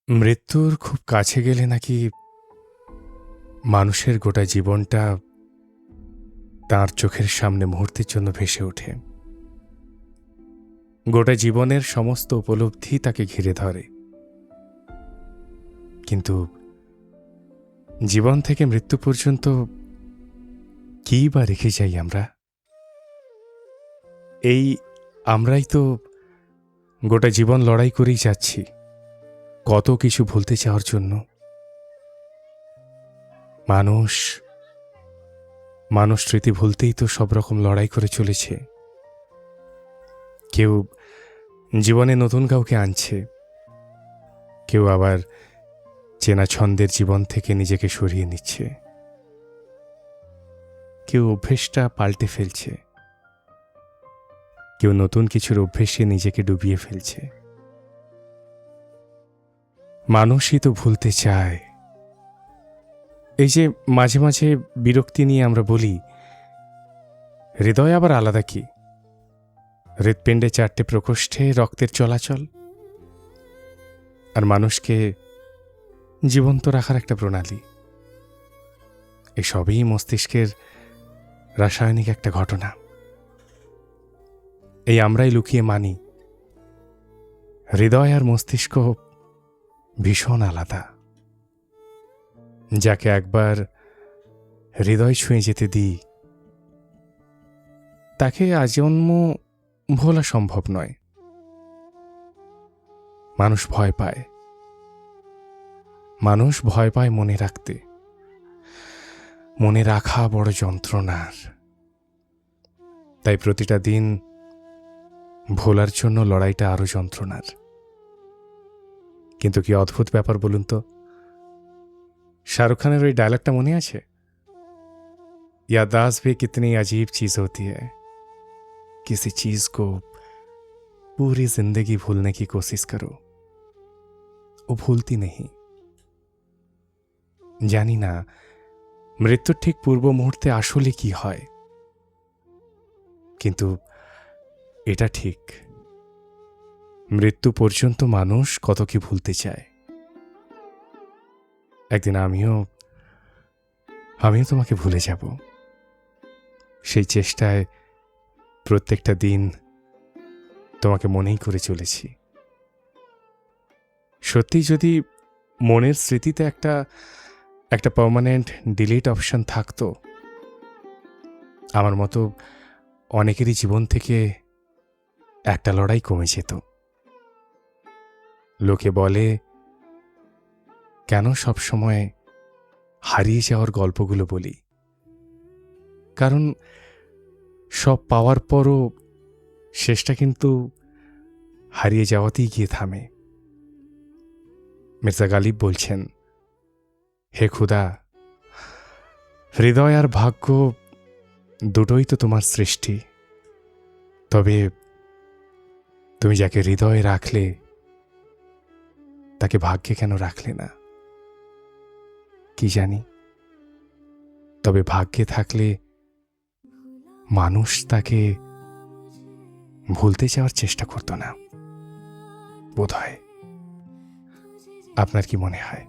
মৃত্যুর খুব কাছে গেলে নাকি মানুষের গোটা জীবনটা তার চোখের সামনে মুহূর্তের জন্য ভেসে ওঠে। গোটা জীবনের সমস্ত উপলব্ধি তাকে ঘিরে ধরে। কিন্তু জীবন থেকে মৃত্যু পর্যন্ত কী বা রেখে যাই আমরা? এই আমরাই তো গোটা জীবন লড়াই করেই যাচ্ছি কত কিছু ভুলতে চাওয়ার জন্য। মানুষ স্মৃতি ভুলতেই তো সব রকম লড়াই করে চলেছে। কেউ জীবনে নতুন কাউকে আনছে, কেউ আবার চেনা ছন্দের জীবন থেকে নিজেকে সরিয়ে নিচ্ছে, কেউ অভ্যেসটা পাল্টে ফেলছে, কেউ নতুন কিছুর অভ্যেসে নিজেকে ডুবিয়ে ফেলছে। মানুষই তো ভুলতে চায়। এই যে মাঝে মাঝে বিরক্তি নিয়ে আমরা বলি, হৃদয় আবার আলাদা কি? হৃৎপিণ্ডে 4টে প্রকোষ্ঠে রক্তের চলাচল, আর মানুষকে জীবন্ত রাখার একটা প্রণালী। এসবই মস্তিষ্কের রাসায়নিক একটা ঘটনা। এই আমরাই লুকিয়ে মানি হৃদয় আর মস্তিষ্ক ভীষণ আলাদা। যাকে একবার হৃদয় ছুঁয়ে যেতে দিই, তাকে আজন্ম ভোলা সম্ভব নয়। মানুষ ভয় পায় মনে রাখতে। মনে রাখা বড় যন্ত্রণার। তাই প্রতিটা দিন ভোলার জন্য লড়াইটা আরো যন্ত্রণার। কিন্তু কি অদ্ভুত ব্যাপার বলুন তো, শাহরুখ খানের ওই ডায়লগটা মনে আছে? याददाश्त भी कितनी अजीब चीज होती है, किसी चीज को पूरी जिंदगी भूलने की कोशिश करो, वो भूलती नहीं। জানি না মৃত্যুর ঠিক পূর্ব মুহূর্তে আসলে কি হয়, কিন্তু এটা ঠিক, মৃত্যু পর্যন্ত মানুষ কত কি ভুলতে চায়। একদিন আমিও তোমাকে ভুলে যাব। সেই চেষ্টায় প্রত্যেকটা দিন তোমাকে মনেই করে চলেছি। সত্যি যদি মনের স্মৃতিতে একটা পার্মানেন্ট ডিলিট অপশন থাকতো, আমার মতো অনেকেরই জীবন থেকে একটা লড়াই কমে যেত। লোকে বলে, কেন সব সময় হারিয়ে যাওয়ার গল্পগুলো বলি? কারণ সব পাওয়ার পরও শেষটা কিন্তু হারিয়ে যাওয়াতেই গিয়ে থামে। মির্জা গালিব বলছেন, হে খুদা, হৃদয় আর ভাগ্য দুটোই তো তোমার সৃষ্টি, তবে তুমি যাকে হৃদয়ে রাখলে তাকে ভাগ্যে কেন রাখলে না? কি জানি, তবে ভাগ্যে থাকলে মানুষ তাকে ভুলতে চাওয়ার চেষ্টা করত না বোধহয়। আপনার কি মনে হয়?